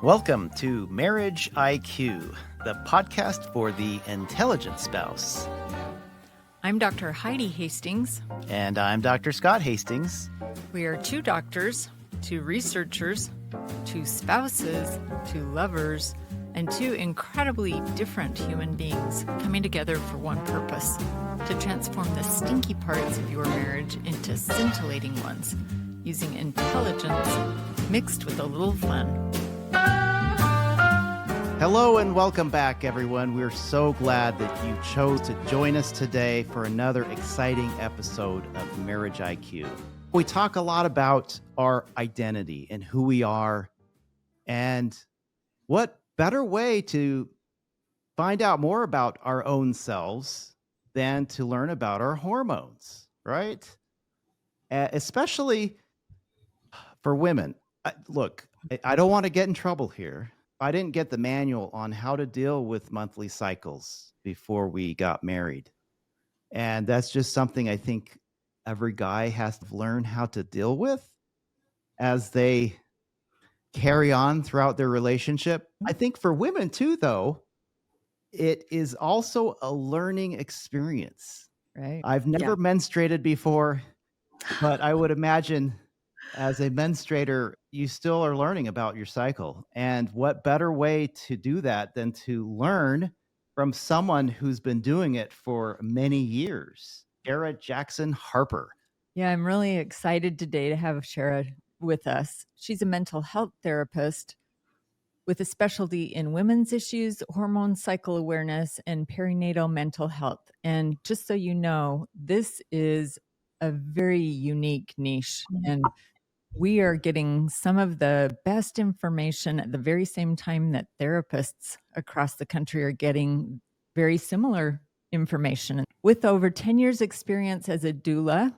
Welcome to Marriage IQ, the podcast for the intelligent spouse. I'm Dr. Heidi Hastings. And I'm Dr. Scott Hastings. We are two doctors, two researchers, two spouses, two lovers, and two incredibly different human beings coming together for one purpose: to transform the stinky parts of your marriage into scintillating ones, using intelligence mixed with a little fun. Hello and welcome back, everyone. We're so glad that you chose to join us today for another exciting episode of Marriage IQ. We talk a lot about our identity and who we are, and what better way to find out more about our own selves than to learn about our hormones, right? Especially for women. Look, I don't want to get in trouble here. I didn't get the manual on how to deal with monthly cycles before we got married. And that's just something I think every guy has to learn how to deal with as they carry on throughout their relationship. I think for women too, though, it is also a learning experience. Right. I've never menstruated before, but I would imagine as a menstruator, you still are learning about your cycle. And what better way to do that than to learn from someone who's been doing it for many years? Shara Jackson Harper. Yeah, I'm really excited today to have Shara with us. She's a mental health therapist with a specialty in women's issues, hormone cycle awareness, and perinatal mental health. And just so you know, this is a very unique niche. And we are getting some of the best information at the very same time that therapists across the country are getting very similar information. With over 10 years experience as a doula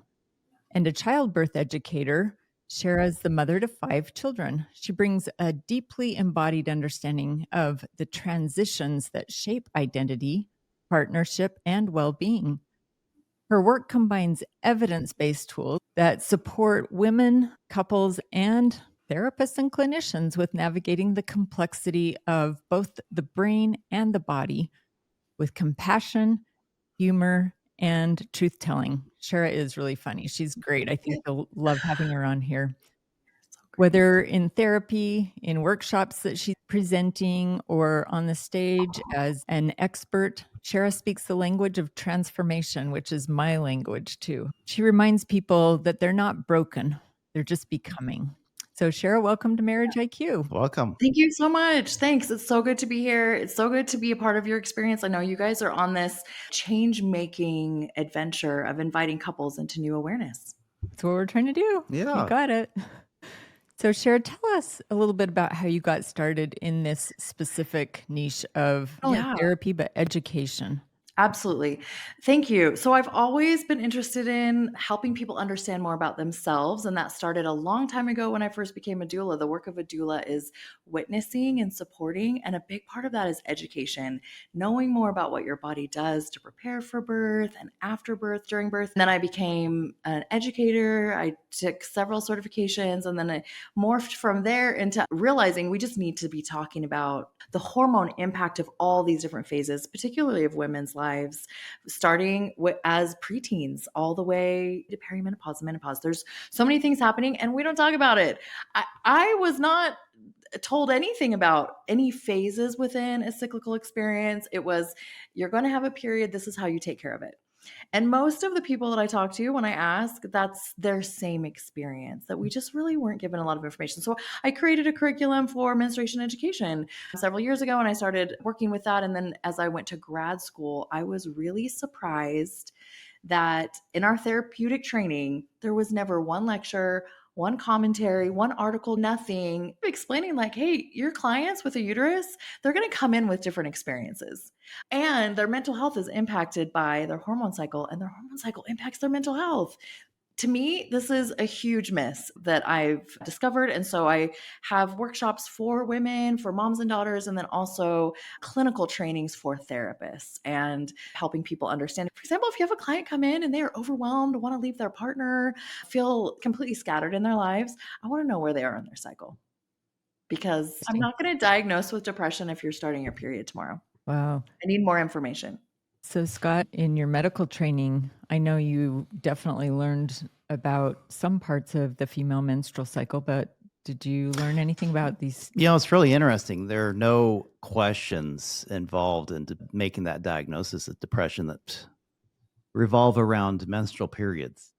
and a childbirth educator, Shara is the mother to 5 children. She brings a deeply embodied understanding of the transitions that shape identity, partnership, and well-being. Her work combines evidence-based tools that support women, couples, and therapists and clinicians with navigating the complexity of both the brain and the body with compassion, humor, and truth-telling. Shara is really funny. She's great. I think you'll love having her on here. Whether in therapy, in workshops that she's presenting, or on the stage as an expert, Shara speaks the language of transformation, which is my language too. She reminds people that they're not broken, they're just becoming. So Shara, welcome to Marriage IQ. Welcome. Thank you so much. Thanks. It's so good to be here. It's so good to be a part of your experience. I know you guys are on this change-making adventure of inviting couples into new awareness. That's what we're trying to do. Yeah. You got it. So Shara, tell us a little bit about how you got started in this specific niche of not only therapy, but education. Absolutely. Thank you. So I've always been interested in helping people understand more about themselves. And that started a long time ago when I first became a doula. The work of a doula is witnessing and supporting. And a big part of that is education, knowing more about what your body does to prepare for birth and after birth, during birth. And then I became an educator. I took several certifications, and then I morphed from there into realizing we just need to be talking about the hormone impact of all these different phases, particularly of women's lives, starting as preteens all the way to perimenopause and menopause. There's so many things happening and we don't talk about it. I was not told anything about any phases within a cyclical experience. It was, you're going to have a period. This is how you take care of it. And most of the people that I talk to, when I ask, that's their same experience, that we just really weren't given a lot of information. So I created a curriculum for menstruation education several years ago, and I started working with that. And then as I went to grad school, I was really surprised that in our therapeutic training, there was never one lecture, one commentary, one article, nothing explaining like, hey, your clients with a uterus, they're going to come in with different experiences. And their mental health is impacted by their hormone cycle, and their hormone cycle impacts their mental health. To me, this is a huge miss that I've discovered. And so I have workshops for women, for moms and daughters, and then also clinical trainings for therapists and helping people understand. For example, if you have a client come in and they are overwhelmed, want to leave their partner, feel completely scattered in their lives, I want to know where they are in their cycle. because I'm not going to diagnose with depression if you're starting your period tomorrow. Wow. I need more information. So, Scott, in your medical training, I know you definitely learned about some parts of the female menstrual cycle, but did you learn anything about these? It's really interesting. There are no questions involved in making that diagnosis of depression that revolve around menstrual periods.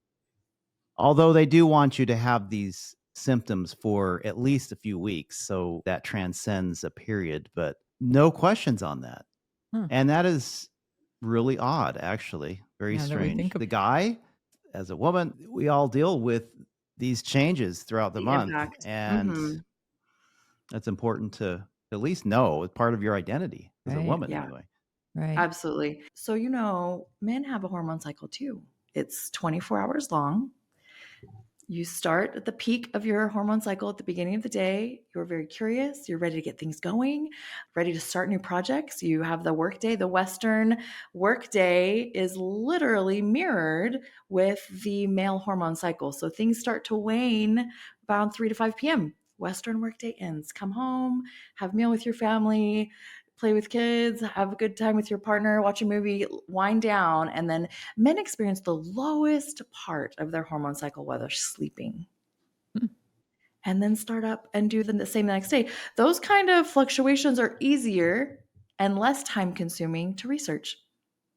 Although they do want you to have these symptoms for at least a few weeks, so that transcends a period, but no questions on that. Huh. And that is really odd, actually. Very Now that we strange. think of The guy, as a woman, we all deal with these changes throughout the month. Impact. And that's important to at least know. It's part of your identity as a Right. woman, Yeah. anyway. Right. Absolutely. So, men have a hormone cycle too. It's 24 hours long. You start at the peak of your hormone cycle at the beginning of the day. You're very curious. You're ready to get things going, ready to start new projects. You have the work day. The Western work day is literally mirrored with the male hormone cycle. So things start to wane around 3 to 5 p.m. Western work day ends. Come home, have a meal with your family, play with kids, have a good time with your partner, watch a movie, wind down. And then men experience the lowest part of their hormone cycle while they're sleeping. And then start up and do the same the next day. Those kind of fluctuations are easier and less time consuming to research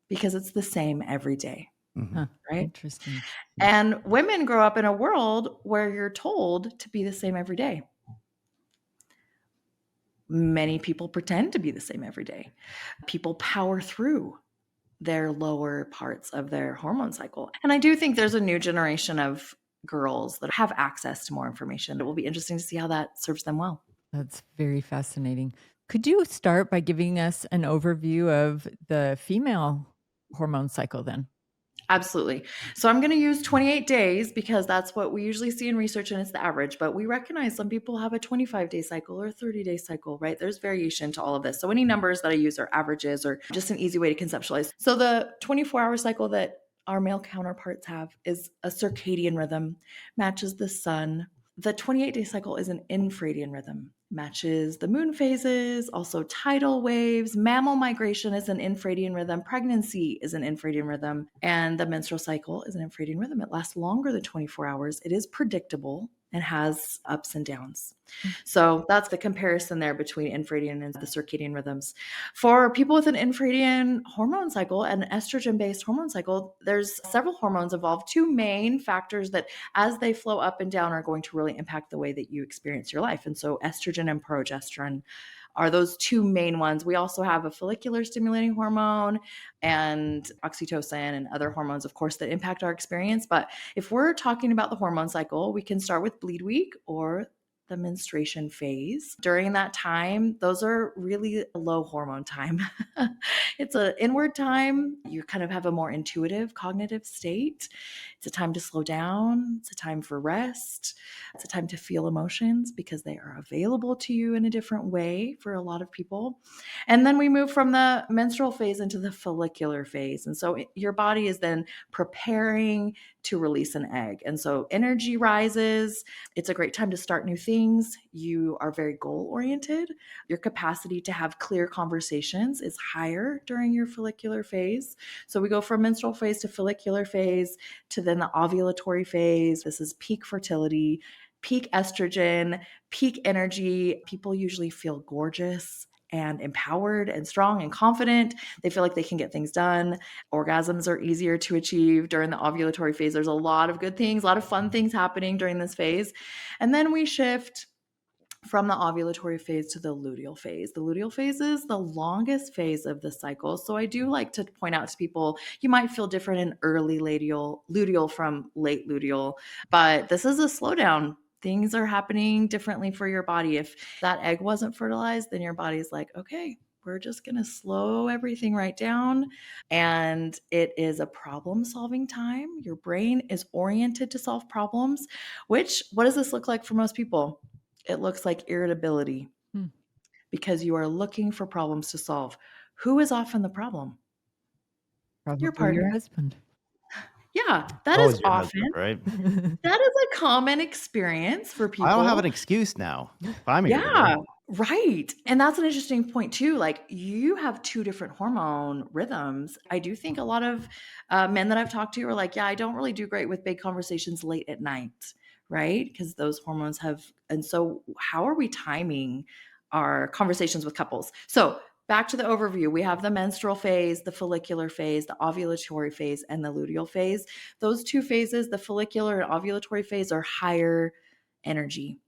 because it's the same every day. Huh. Right? Interesting. And women grow up in a world where you're told to be the same every day. Many people pretend to be the same every day. People power through their lower parts of their hormone cycle. And I do think there's a new generation of girls that have access to more information. It will be interesting to see how that serves them well. That's very fascinating. Could you start by giving us an overview of the female hormone cycle then? Absolutely. So I'm going to use 28 days because that's what we usually see in research and it's the average. But we recognize some people have a 25-day cycle or a 30-day cycle, right? There's variation to all of this. So any numbers that I use are averages or just an easy way to conceptualize. So the 24-hour cycle that our male counterparts have is a circadian rhythm, matches the sun. The 28-day cycle is an infradian rhythm, matches the moon phases, also tidal waves. Mammal migration is an infradian rhythm. Pregnancy is an infradian rhythm. And the menstrual cycle is an infradian rhythm. It lasts longer than 24 hours. It is predictable and has ups and downs. So that's the comparison there between infradian and the circadian rhythms. For people with an infradian hormone cycle, an estrogen-based hormone cycle, there's several hormones involved. Two main factors that as they flow up and down are going to really impact the way that you experience your life. And so estrogen and progesterone are those two main ones. We also have a follicular stimulating hormone and oxytocin and other hormones, of course, that impact our experience. But if we're talking about the hormone cycle, we can start with bleed week or the menstruation phase. During that time, those are really low hormone time. It's an inward time. You kind of have a more intuitive cognitive state. It's a time to slow down. It's a time for rest. It's a time to feel emotions because they are available to you in a different way for a lot of people. And then we move from the menstrual phase into the follicular phase. And so your body is then preparing to release an egg. And so energy rises. It's a great time to start new things. You are very goal oriented. Your capacity to have clear conversations is higher during your follicular phase. So we go from menstrual phase to follicular phase to then the ovulatory phase. This is peak fertility, peak estrogen, peak energy. People usually feel gorgeous and empowered and strong and confident. They feel like they can get things done. Orgasms are easier to achieve during the ovulatory phase. There's a lot of good things, a lot of fun things happening during this phase. And then we shift from the ovulatory phase to the luteal phase. The luteal phase is the longest phase of the cycle. So I do like to point out to people, you might feel different in early luteal from late luteal, but this is a slowdown. Things are happening differently for your body. If that egg wasn't fertilized, then your body's like, okay, we're just going to slow everything right down. And it is a problem solving time. Your brain is oriented to solve problems, what does this look like for most people? It looks like irritability because you are looking for problems to solve. Who is often the problem? Probably Your partner. your husband. Yeah, that is Always your often. husband, right? That is a common experience for I don't have people. an excuse now if I'm irritable. Yeah, right. And that's an interesting point too. Like you have two different hormone rhythms. I do think a lot of men that I've talked to are like, yeah, I don't really do great with big conversations late at night, right? Because those hormones have. And so, how are we timing our conversations with couples? So, back to the overview, we have the menstrual phase, the follicular phase, the ovulatory phase, and the luteal phase. Those two phases, the follicular and ovulatory phase, are higher energy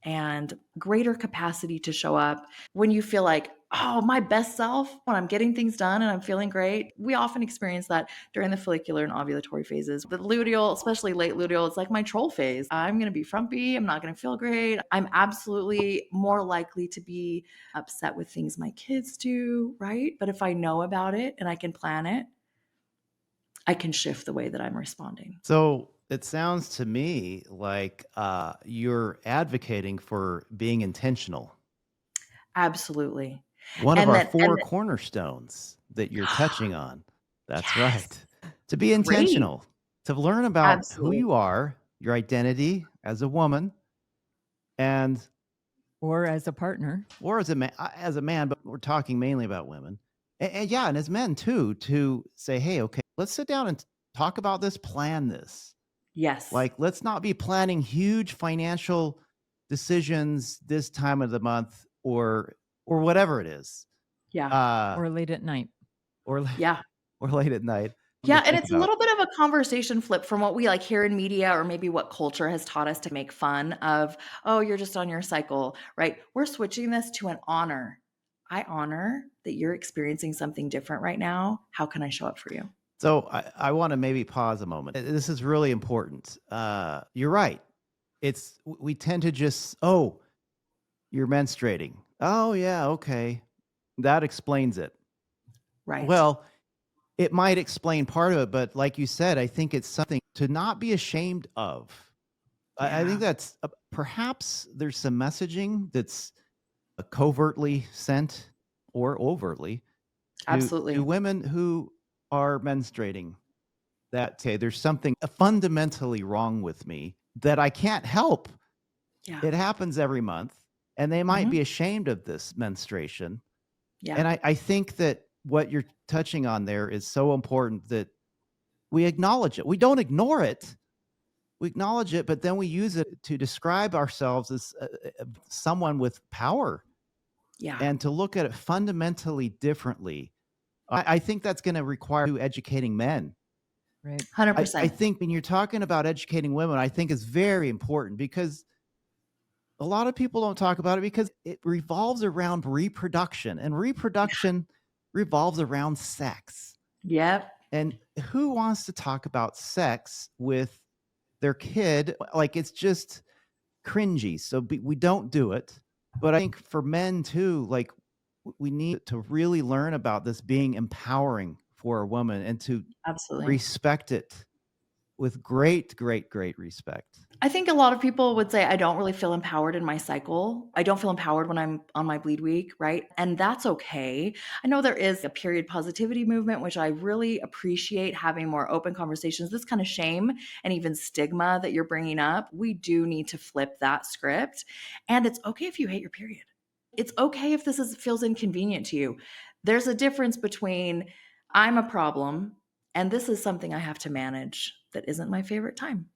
and greater capacity to show up when you feel like, oh, my best self, when I'm getting things done and I'm feeling great. We often experience that during the follicular and ovulatory phases. The luteal, especially late luteal, it's like my troll phase. I'm going to be frumpy. I'm not going to feel great. I'm absolutely more likely to be upset with things my kids do, right? But if I know about it and I can plan it, I can shift the way that I'm responding. So it sounds to me like you're advocating for being intentional. Absolutely. One of And our then, and four cornerstones that you're touching on. That's yes, right. To be great. intentional, to learn about who Absolutely. you are, your identity as a woman, and Or as a partner. or as a man, but we're talking mainly about women. And yeah, and as men too, to say, hey, okay, let's sit down and talk about this, plan this. Yes. Like, let's not be planning huge financial decisions this time of the month or whatever it is. Yeah. Uh Or late at night. or Yeah. or late at night to Yeah, and think it's a about. little bit of a conversation flip from what we like hear in media or maybe what culture has taught us to make fun of, oh, you're just on your cycle, right? We're switching this to an honor. I honor that you're experiencing something different right now. How can I show up for you? So I want to maybe pause a moment. This is really important. You're right. We tend to just, oh, you're menstruating. Oh yeah, okay. That explains it. Right. Well, it might explain part of it, but like you said, I think it's something to not be ashamed of. I think Yeah. that's perhaps there's some messaging that's covertly sent or overtly to Absolutely. women who are menstruating that, okay, there's something fundamentally wrong with me that I can't help. Yeah. It happens every month, and they might Mhm. be ashamed of this menstruation. Yeah. And I think that what you're touching on there is so important that we acknowledge it. We don't ignore it. We acknowledge it, but then we use it to describe ourselves as someone with power Yeah. and to look at it fundamentally differently. I think that's going to require educating men. Right. I 100%. think when you're talking about educating women, I think is very important because a lot of people don't talk about it because it revolves around reproduction, and reproduction revolves around sex. Yep. And who wants to talk about sex with their kid? Like, it's just cringy. So we don't do it. But I think for men too, like, we need to really learn about this being empowering for a woman and to Absolutely. respect it with great, great, great respect. I think a lot of people would say, I don't really feel empowered in my cycle. I don't feel empowered when I'm on my bleed week, right? And that's okay. I know there is a period positivity movement, which I really appreciate having more open conversations. This kind of shame and even stigma that you're bringing up, we do need to flip that script. And it's okay if you hate your period. It's okay if feels inconvenient to you. There's a difference between I'm a problem and this is something I have to manage that isn't my favorite time.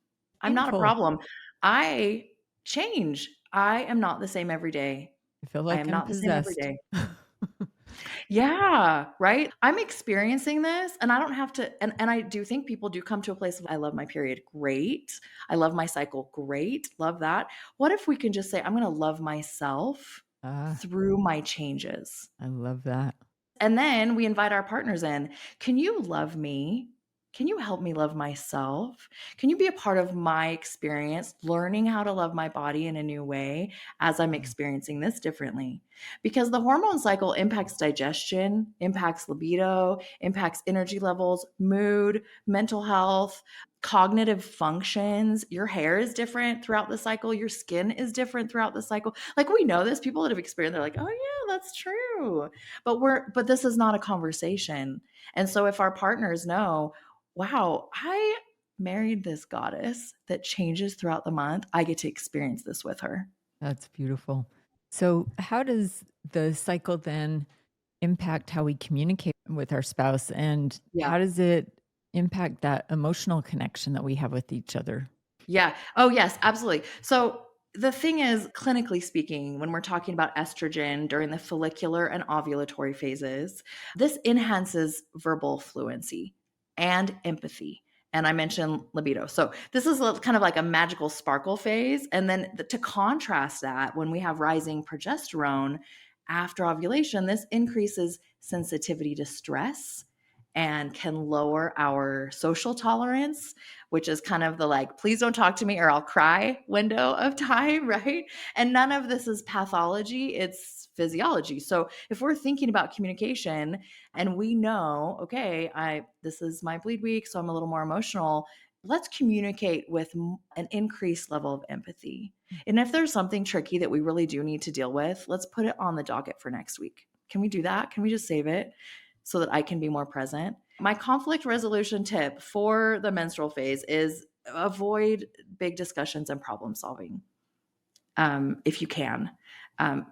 I'm not a Painful. problem. I change. I am not the same every day. I feel I like am I'm not the same every possessed. day. Yeah, right? I'm experiencing this and I don't have to and I do think people do come to a place of I love my period. Great. I love my cycle. Great. Love that. What if we can just say I'm going to love myself Ah, through my changes? I love that. And then we invite our partners in. Can you love me? Can you help me love myself? Can you be a part of my experience, learning how to love my body in a new way as I'm Mm. experiencing this differently? Because the hormone cycle impacts digestion, impacts libido, impacts energy levels, mood, mental health, cognitive functions. Your hair is different throughout the cycle, your skin is different throughout the cycle. Like we know this, people that have experienced, they're like, oh, yeah, that's true. But this is not a conversation. And so if our partners know, wow, married this goddess that changes throughout the month. I get to experience this with her. That's beautiful. So, how does the cycle then impact how we communicate with our spouse? And Yeah. how does it impact that emotional connection that we have with each other? Yeah. Oh, yes, absolutely. So the thing is, clinically speaking, when we're talking about estrogen during the follicular and ovulatory phases, this enhances verbal fluency and empathy. And I mentioned libido. So this is kind of like a magical sparkle phase. And then to contrast that, when we have rising progesterone after ovulation, this increases sensitivity to stress and can lower our social tolerance, which is kind of the like, please don't talk to me or I'll cry window of time, right? And none of this is pathology, it's physiology. So if we're thinking about communication and we know, okay, this is my bleed week, so I'm a little more emotional, let's communicate with an increased level of empathy. And if there's something tricky that we really do need to deal with, let's put it on the docket for next week. Can we do that? Can we just save it so that I can be more present? My conflict resolution tip for the menstrual phase is avoid big discussions and problem solving. If you can,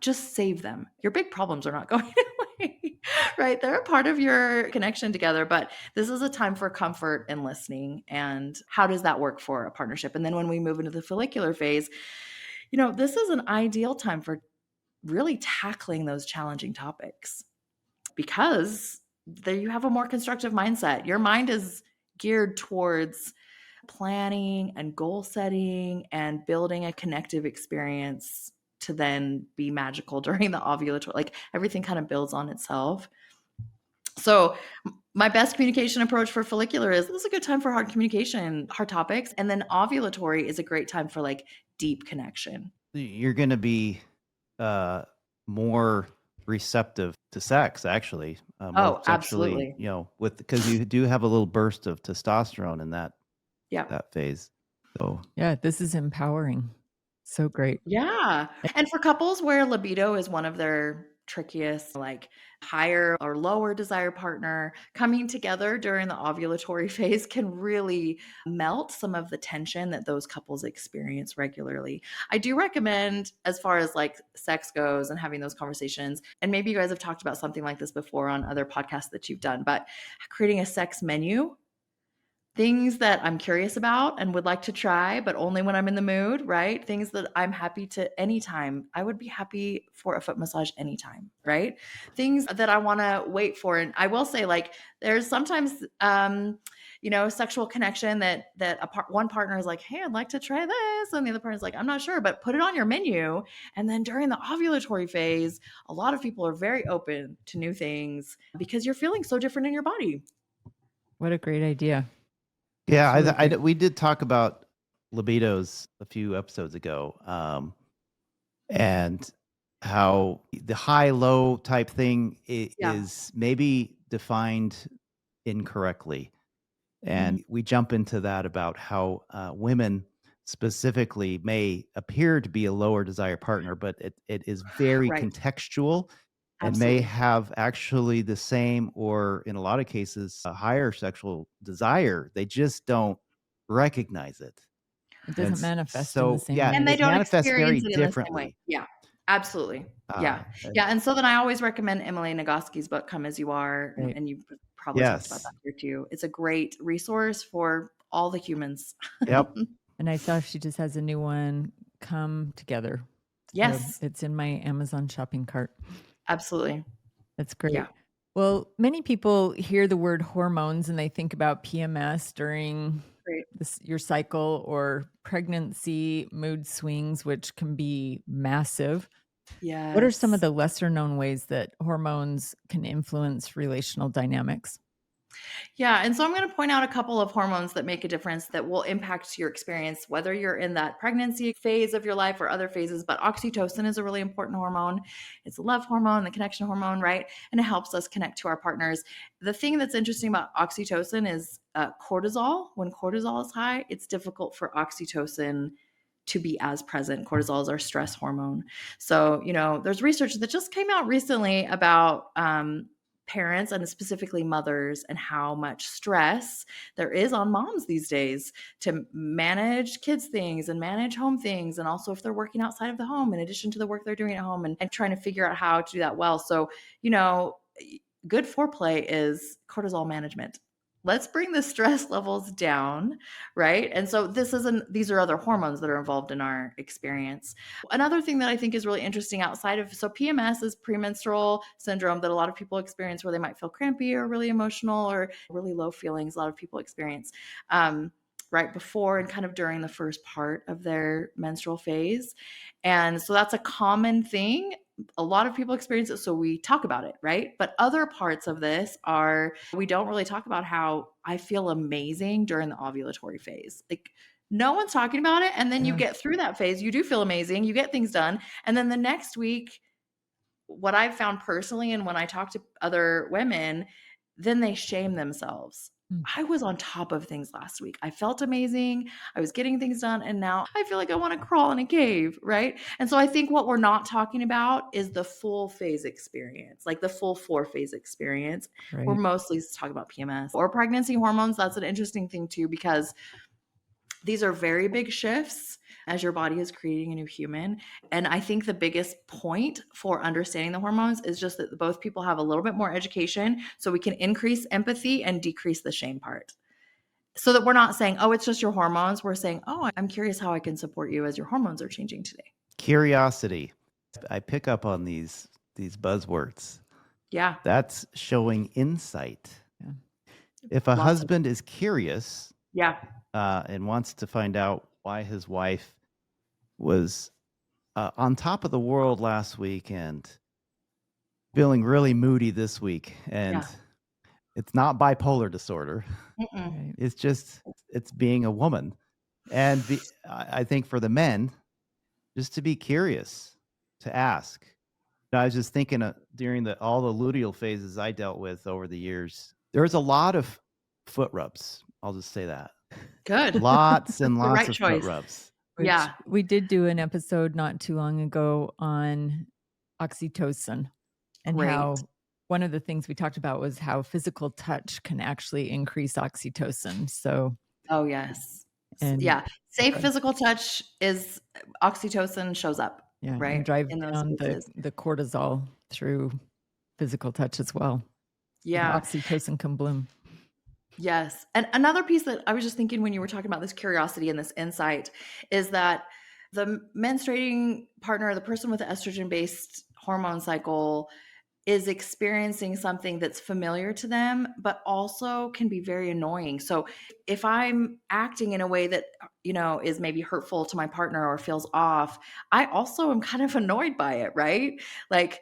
just save them. Your big problems are not going away, right? They're a part of your connection together, but this is a time for comfort and listening. And how does that work for a partnership? And then when we move into the follicular phase, this is an ideal time for really tackling those challenging topics because there you have a more constructive mindset. Your mind is geared towards planning and goal setting and building a connective experience to then be magical during the ovulatory. Like everything kind of builds on itself. So my best communication approach for follicular is this is a good time for hard communication, hard topics. And then ovulatory is a great time for like deep connection. You're going to be more receptive to sex, actually, more Oh, sexually, absolutely. because you do have a little burst of testosterone in that Yeah. phase. So Yeah, this is empowering. So great. Yeah. And for couples where libido is one of their trickiest, like higher or lower desire partner, coming together during the ovulatory phase can really melt some of the tension that those couples experience regularly. I do recommend, as far as like sex goes and having those conversations, and maybe you guys have talked about something like this before on other podcasts that you've done, but creating a sex menu, things that I'm curious about and would like to try, but only when I'm in the mood, right? Things that I'm happy to anytime. I would be happy for a foot massage anytime, right? Things that I want to wait for. And I will say, like, there's sometimes, sexual connection that one partner is like, hey, I'd like to try this. And the other partner is like, I'm not sure, but put it on your menu. And then during the ovulatory phase, a lot of people are very open to new things because you're feeling so different in your body. What a great idea. yeah, It's really great. we did talk about libidos a few episodes ago, and how the high-low type thing Yeah. is maybe defined incorrectly. And Mhm. we jump into that about how women specifically may appear to be a lower desire partner, but it is very Right. contextual and may Absolutely. have actually the same, or in a lot of cases, a higher sexual desire. They just don't recognize it. It And doesn't manifest in the so, same yeah, And way. they it don't manifests very experience it in the same way. differently. Yeah, absolutely. Yeah. And Yeah, and so then I always recommend Emily Nagoski's book, Come As You Are, Right. and you've probably talked about that yes, here too. It's a great resource for all the humans. yep, And I saw she just has a new one, Come Together. So Yes, it's in my Amazon shopping cart. absolutely. That's Yeah. great. Well, many people hear the word hormones and they think about PMS during Great. your cycle, or pregnancy, mood swings, which can be massive. What are some of Yes. the lesser known ways that hormones can influence relational dynamics? Yeah, and so I'm going to point out a couple of hormones that make a difference that will impact your experience, whether you're in that pregnancy phase of your life or other phases. But oxytocin is a really important hormone. It's a love hormone, the connection hormone, right? And it helps us connect to our partners. The thing that's interesting about oxytocin is cortisol. When cortisol is high, it's difficult for oxytocin to be as present. Cortisol is our stress hormone. So, there's research that just came out recently about parents and specifically mothers and how much stress there is on moms these days to manage kids things and manage home things, and also if they're working outside of the home in addition to the work they're doing at home, and trying to figure out how to do that well. So, good foreplay is cortisol management. Let's bring the stress levels down, right? And so these are other hormones that are involved in our experience. Another thing that I think is really interesting outside of, so PMS is premenstrual syndrome that a lot of people experience, where they might feel crampy or really emotional or really low feelings. A lot of people experience right before and kind of during the first part of their menstrual phase. And so that's a common thing. A lot of people experience it, so we talk about it, right? But other parts of this are, we don't really talk about how I feel amazing during the ovulatory phase. Like, no one's talking about it. And then you get through that phase, you do feel amazing, you get things done. And then the next week, what I've found personally, and when I talk to other women, then they shame themselves. I was on top of things last week. I felt amazing. I was getting things done. And now I feel like I want to crawl in a cave, right? And so I think what we're not talking about is the full phase experience, like the full 4-phase experience. Right. We're mostly talking about PMS or pregnancy hormones. That's an interesting thing too, because these are very big shifts as your body is creating a new human. And I think the biggest point for understanding the hormones is just that both people have a little bit more education, so we can increase empathy and decrease the shame part. So that we're not saying, oh, it's just your hormones. We're saying, oh, I'm curious how I can support you as your hormones are changing today. Curiosity. I pick up on these buzzwords. Yeah. That's showing insight. Yeah. If a Lots of- husband is curious Yeah. And wants to find out why his wife was on top of the world last week and feeling really moody this week, and Yeah. it's not bipolar disorder. Mm-mm. Right. It's just, it's being a woman. And I think for the men, just to be curious, to ask. I was just thinking during all the luteal phases I dealt with over the years, there was a lot of foot rubs. I'll just say that. Good. Lots and The lots right of choice. foot rubs. Which Yeah. we did do an episode not too long ago on oxytocin, and Great. how one of the things we talked about was how physical touch can actually increase oxytocin. So, Oh, yes. and Yeah. Safe Okay. physical touch is oxytocin shows up, yeah, right? and drive in those down cases. the cortisol through physical touch as well. Yeah. Oxytocin can bloom. Yes. And another piece that I was just thinking when you were talking about this curiosity and this insight is that the menstruating partner, the person with the estrogen-based hormone cycle, is experiencing something that's familiar to them, but also can be very annoying. So if I'm acting in a way that, is maybe hurtful to my partner or feels off, I also am kind of annoyed by it, right? Like,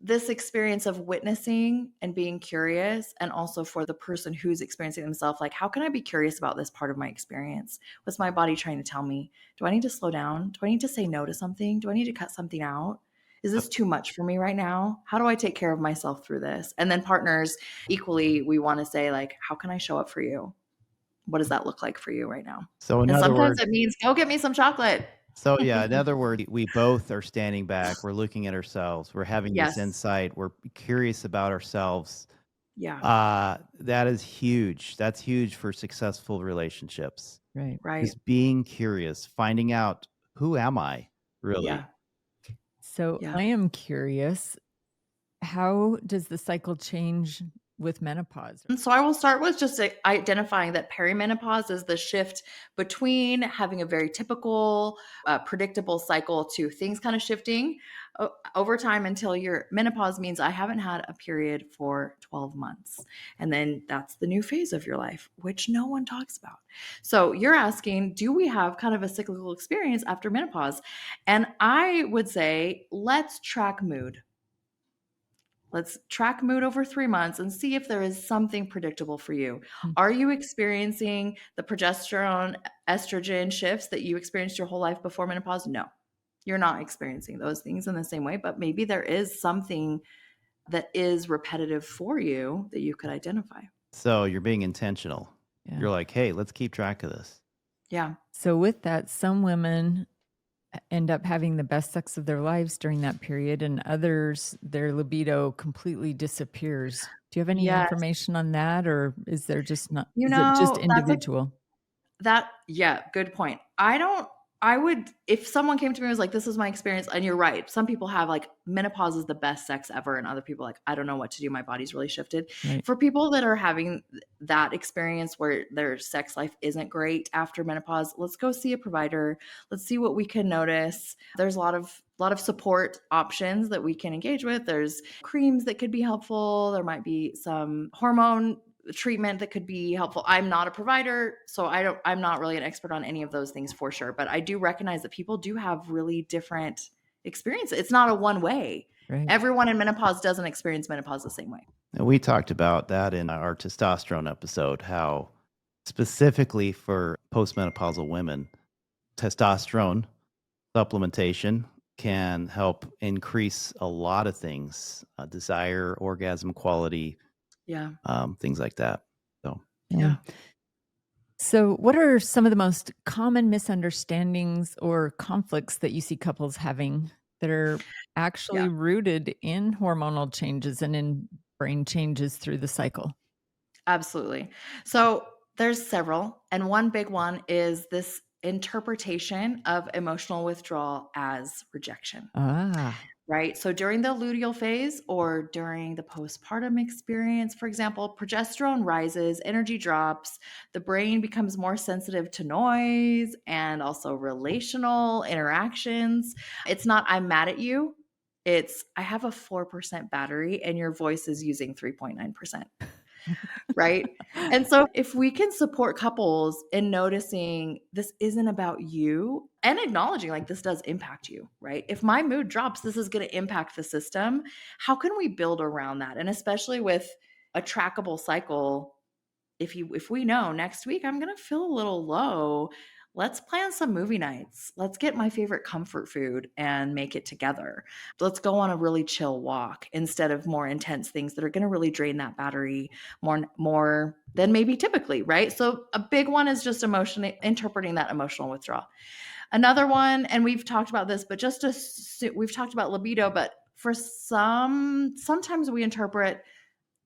this experience of witnessing and being curious, and also for the person who's experiencing themselves, like, how can I be curious about this part of my experience? What's my body trying to tell me? Do I need to slow down? Do I need to say no to something? Do I need to cut something out? Is this too much for me right now? How do I take care of myself through this? And then partners, equally, we want to say, like, how can I show up for you? What does that look like for you right now? So in And other sometimes words, it means go get me some chocolate. so yeah, in other words, we both are standing back. We're looking at ourselves. We're having this Yes. insight. We're curious about ourselves. Yeah. That is huge. That's huge for successful relationships. Right. Right. Just being curious, finding out, who am I really? Yeah. So Yeah. I am curious, how does the cycle change with menopause? And so I will start with just identifying that perimenopause is the shift between having a very typical, predictable cycle to things kind of shifting over time until your menopause means I haven't had a period for 12 months. And then that's the new phase of your life, which no one talks about. So you're asking, do we have kind of a cyclical experience after menopause? And I would say, let's track mood. Let's track mood over 3 months and see if there is something predictable for you. Are you experiencing the progesterone, estrogen shifts that you experienced your whole life before menopause? No, you're not experiencing those things in the same way, but maybe there is something that is repetitive for you that you could identify. So you're being intentional. Yeah. You're like, hey, let's keep track of this. Yeah. So with that, some women end up having the best sex of their lives during that period, and others, their libido completely disappears. Do you have any Yes. information on that, or is there just not, You is it just know, that's a individual? yeah, good point. I would, if someone came to me and was like, this is my experience, and you're right. Some people have like menopause is the best sex ever, and other people are like, I don't know what to do. My body's really shifted. Right. For people that are having that experience where their sex life isn't great after menopause, let's go see a provider. Let's see what we can notice. There's a lot of support options that we can engage with. There's creams that could be helpful. There might be some hormone treatment that could be helpful. I'm not a provider, so I'm not really an expert on any of those things for sure, but I do recognize that people do have really different experiences. It's not a one way. Right. Everyone in menopause doesn't experience menopause the same way. And we talked about that in our testosterone episode, how specifically for postmenopausal women, testosterone supplementation can help increase a lot of things, desire, orgasm quality, Yeah. things like that. So, Yeah. So, what are some of the most common misunderstandings or conflicts that you see couples having that are actually Yeah. rooted in hormonal changes and in brain changes through the cycle? Absolutely. So there's several, and one big one is this interpretation of emotional withdrawal as rejection. Ah, Right. So during the luteal phase or during the postpartum experience, for example, progesterone rises, energy drops, the brain becomes more sensitive to noise and also relational interactions. It's not, I'm mad at you. It's, I have a 4% battery and your voice is using 3.9%. Right. And so if we can support couples in noticing this isn't about you and acknowledging like this does impact you, right? If my mood drops, this is going to impact the system. How can we build around that? And especially with a trackable cycle, if we know next week I'm going to feel a little low, let's plan some movie nights. Let's get my favorite comfort food and make it together. Let's go on a really chill walk instead of more intense things that are going to really drain that battery more than maybe typically, right? So a big one is just interpreting that emotional withdrawal. Another one, and we've talked about this, but we've talked about libido, but for sometimes we interpret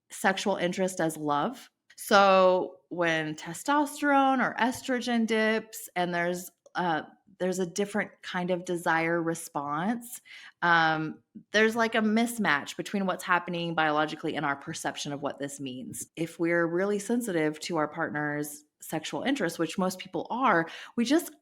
sexual interest as love. So when testosterone or estrogen dips and there's a different kind of desire response, there's like a mismatch between what's happening biologically and our perception of what this means. If we're really sensitive to our partner's sexual interest, which most people are,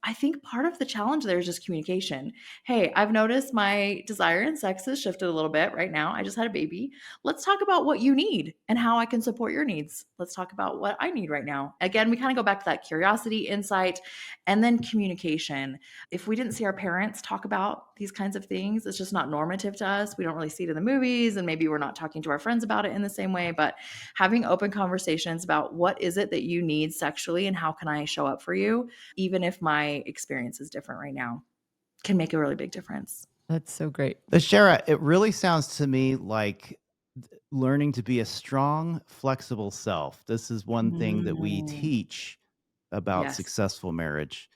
I think part of the challenge there is just communication. Hey, I've noticed my desire in sex has shifted a little bit right now. I just had a baby. Let's talk about what you need and how I can support your needs. Let's talk about what I need right now. Again, we kind of go back to that curiosity, insight, and then communication. If we didn't see our parents talk about these kinds of things, it's just not normative to us. We don't really see it in the movies, and maybe we're not talking to our friends about it in the same way, but having open conversations about what is it that you need sexually and how can I show up for you, even if my experience is different right now, can make a really big difference. that's so great. but Shara, it really sounds to me like learning to be a strong, flexible self. This is one thing that we teach about Yes. successful marriage,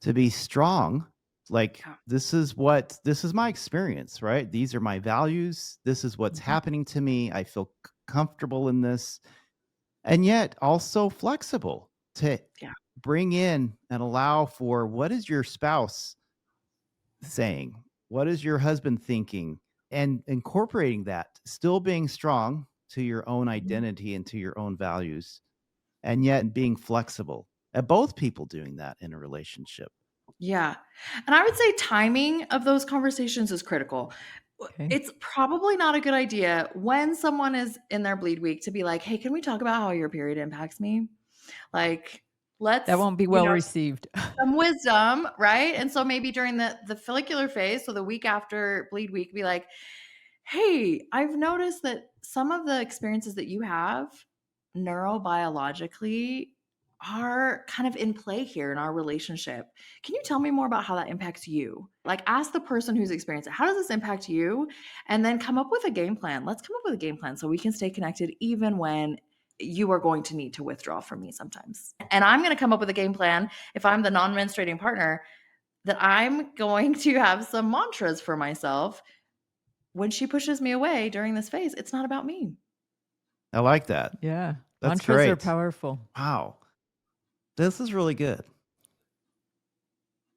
to be strong. Like, Yeah. this is my experience, right? These are my values. This is what's happening to me. I feel comfortable in this. And yet also flexible to Yeah. bring in and allow for, what is your spouse saying? What is your husband thinking? And incorporating that, still being strong to your own identity and to your own values, and yet being flexible. And both people doing that in a relationship. Yeah. And I would say timing of those conversations is critical. Okay. It's probably not a good idea when someone is in their bleed week to be like, hey, can we talk about how your period impacts me? Like, let's, That won't be well received. some wisdom, right? And so maybe during the follicular phase, so the week after bleed week, be like, hey, I've noticed that some of the experiences that you have neurobiologically are kind of in play here in our relationship. Can you tell me more about how that impacts you? Like, ask the person who's experienced it, how does this impact you? And then come up with a game plan. Let's come up with a game plan so we can stay connected even when you are going to need to withdraw from me sometimes. And I'm going to come up with a game plan if I'm the non-menstruating partner. that I'm going to have some mantras for myself when she pushes me away during this phase. It's not about me. I like that. Yeah. That's Mantras are great. powerful. Wow. This is really good.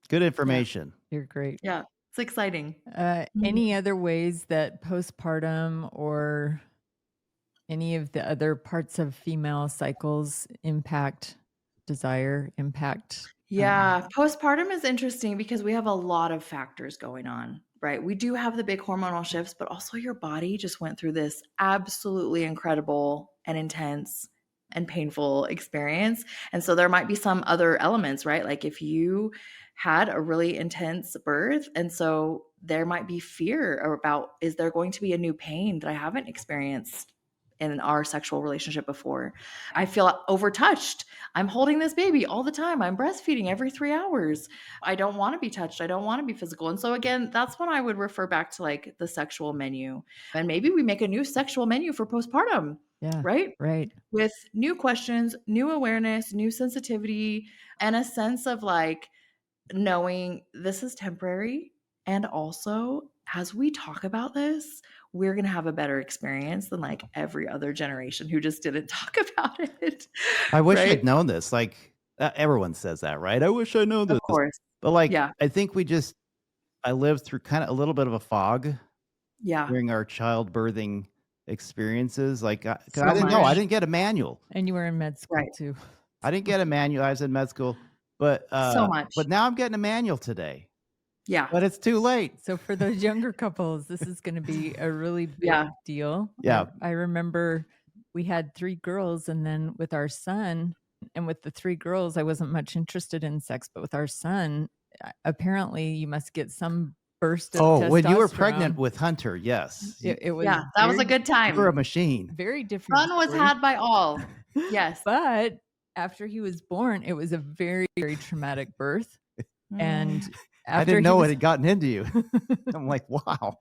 Good information. You're great. Yeah, it's exciting. Any other ways that postpartum or any of the other parts of female cycles impact desire, impact? Yeah, postpartum is interesting because we have a lot of factors going on, right? We do have the big hormonal shifts, but also your body just went through this absolutely incredible and intense and painful experience. And so there might be some other elements, right? Like if you had a really intense birth, and so there might be fear about, is there going to be a new pain that I haven't experienced in our sexual relationship before? I feel overtouched. I'm holding this baby all the time. I'm breastfeeding every 3 hours. I don't want to be touched. I don't want to be physical. And so again, that's when I would refer back to like the sexual menu. And maybe we make a new sexual menu for postpartum, Yeah. right? Right. With new questions, new awareness, new sensitivity, and a sense of like knowing this is temporary. And also, as we talk about this, we're going to have a better experience than like every other generation who just didn't talk about it. I wish Right? I'd known this. Like everyone says that, right? I wish I known Of this. course. But like, Yeah. I think I lived through kind of a little bit of a fog Yeah. during our childbirthing experiences. Like, 'cause So I didn't know. I much. didn't get a manual. And you were in med school Right. too. I didn't get a manual. I was in med school, but So much. now I'm getting a manual today. Yeah. But it's too late. So for those younger couples, this is going to be a really big Yeah. deal. Yeah. I remember we had 3 girls, and then with our son, and with the 3 girls, I wasn't much interested in sex, but with our son, apparently you must get some burst of testosterone. When you were pregnant with Hunter, yes. It was Yeah. That was a good time. You were a machine. very different. Fun was story. had by all. Yes. But after he was born, it was a very, very traumatic birth. And I didn't know it had gotten into you. I'm like, wow.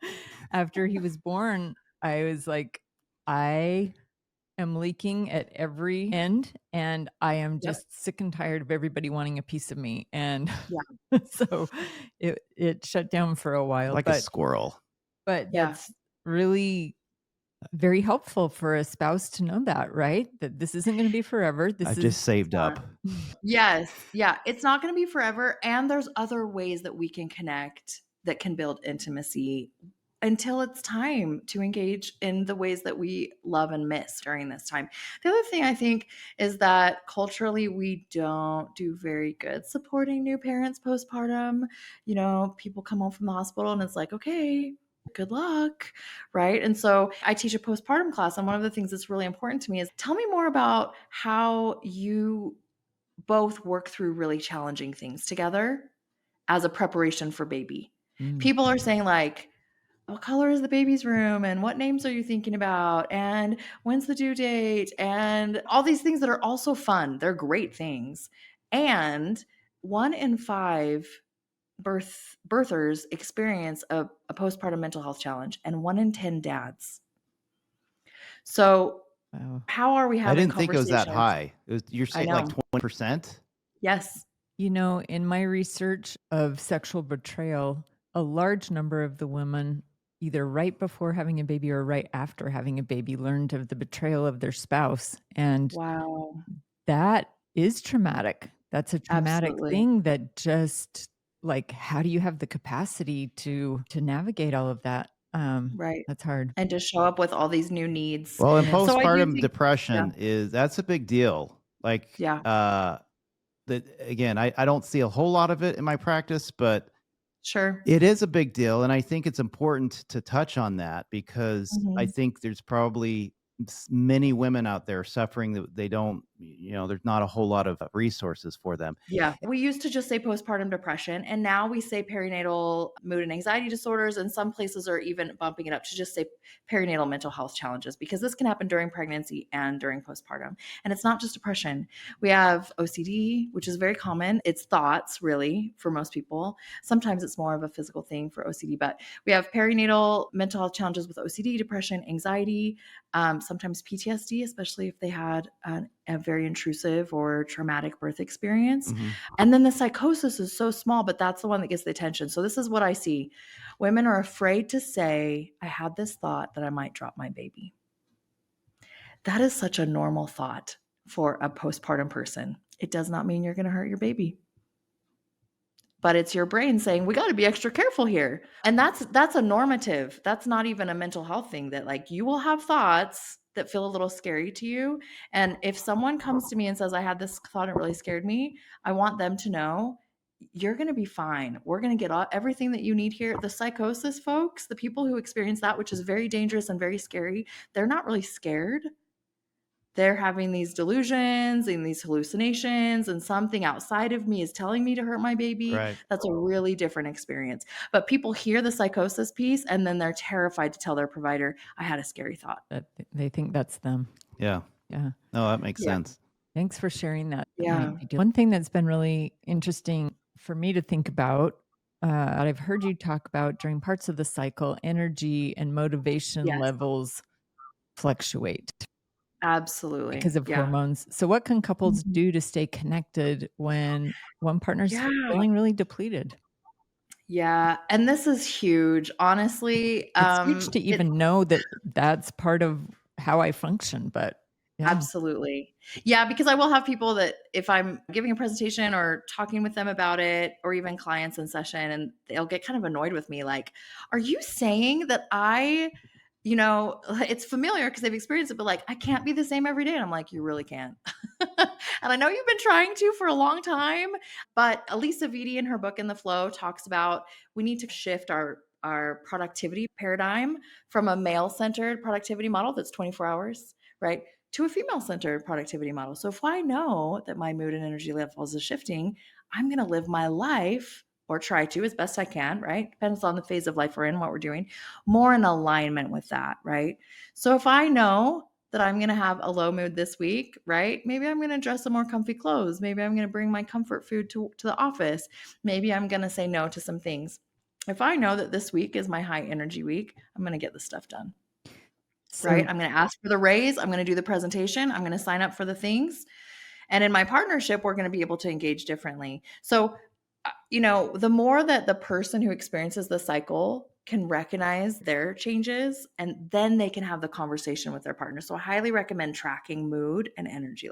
After he was born, I was like, I am leaking at every end, and I am just sick and tired of everybody wanting a piece of me. And so it shut down for a while. Like a squirrel. But that's really very helpful for a spouse to know that, right? That this isn't going to be forever. I just saved up. Yes. Yeah. It's not going to be forever. And there's other ways that we can connect that can build intimacy until it's time to engage in the ways that we love and miss during this time. The other thing I think is that culturally, we don't do very good supporting new parents postpartum. You know, people come home from the hospital and it's like, okay, good luck, right? And so I teach a postpartum class, and one of the things that's really important to me is tell me more about how you both work through really challenging things together as a preparation for baby. People are saying like, what color is the baby's room, and what names are you thinking about, and when's the due date, and all these things that are also fun. They're great things. And 1 in 5 birthers experience a postpartum mental health challenge, and 1 in 10 dads. So how are we having I didn't think it was that high. You're saying like 20%? Yes. You know, in my research of sexual betrayal, a large number of the women, either right before having a baby or right after having a baby, learned of the betrayal of their spouse. And that is traumatic. That's a traumatic thing that just like, how do you have the capacity to navigate all of that? Right. That's hard. And to show up with all these new needs. Well, and postpartum depression that's a big deal. Like, again, I don't see a whole lot of it in my practice, but it is a big deal. And I think it's important to touch on that because I think there's probably many women out there suffering that they don't, there's not a whole lot of resources for them. Yeah. We used to just say postpartum depression, and now we say perinatal mood and anxiety disorders, and some places are even bumping it up to just say perinatal mental health challenges, because this can happen during pregnancy and during postpartum. And it's not just depression. We have OCD, which is very common. It's thoughts, really, for most people. Sometimes it's more of a physical thing for OCD, but we have perinatal mental health challenges with OCD, depression, anxiety. sometimes PTSD, especially if they had a very intrusive or traumatic birth experience. Mhm. And then the psychosis is so small, but that's the one that gets the attention. So this is what I see. Women are afraid to say, I had this thought that I might drop my baby. That is such a normal thought for a postpartum person. It does not mean you're going to hurt your baby. But it's your brain saying, we got to be extra careful here. And that's a normative. That's not even a mental health thing, that like you will have thoughts that feel a little scary to you. And if someone comes to me and says, I had this thought, it really scared me, I want them to know you're going to be fine. We're going to get everything that you need here. The psychosis folks, the people who experience that, which is very dangerous and very scary, they're not really scared. They're having these delusions and these hallucinations, and something outside of me is telling me to hurt my baby. Right. That's a really different experience. But people hear the psychosis piece and then they're terrified to tell their provider, I had a scary thought. That they think that's them. Yeah. Yeah. No, that makes Yeah. sense. Thanks for sharing that. That Yeah. might be one thing that's been really interesting for me to think about. I've heard you talk about during parts of the cycle, energy and motivation Yes, levels fluctuate absolutely. because of Yeah. hormones. So, what can couples Mhm. do to stay connected when one partner's Yeah. feeling really depleted? Yeah. And this is huge. Honestly, It's huge to even know that that's part of how I function, but yeah. absolutely. Yeah, because I will have people that if I'm giving a presentation or talking with them about it, or even clients in session, and they'll get kind of annoyed with me, like, are you saying that it's familiar because they've experienced it, but like, I can't be the same every day. And I'm like, you really can't. And I know you've been trying to for a long time, but Elisa Vitti in her book In the Flow talks about we need to shift our productivity paradigm from a male-centered productivity model that's 24 hours, right, to a female-centered productivity model. So if I know that my mood and energy levels is shifting, I'm going to live my life, or try to as best I can, right? Depends on the phase of life we're in, what we're doing, more in alignment with that, right? So if I know that I'm going to have a low mood this week, right? Maybe I'm going to dress in more comfy clothes. Maybe I'm going to bring my comfort food to the office. Maybe I'm going to say no to some things. If I know that this week is my high energy week, I'm going to get the stuff done. Right? I'm going to ask for the raise. I'm going to do the presentation. I'm going to sign up for the things. And in my partnership, we're going to be able to engage differently. So, the more that the person who experiences the cycle can recognize their changes, and then they can have the conversation with their partner. So I highly recommend tracking mood and energy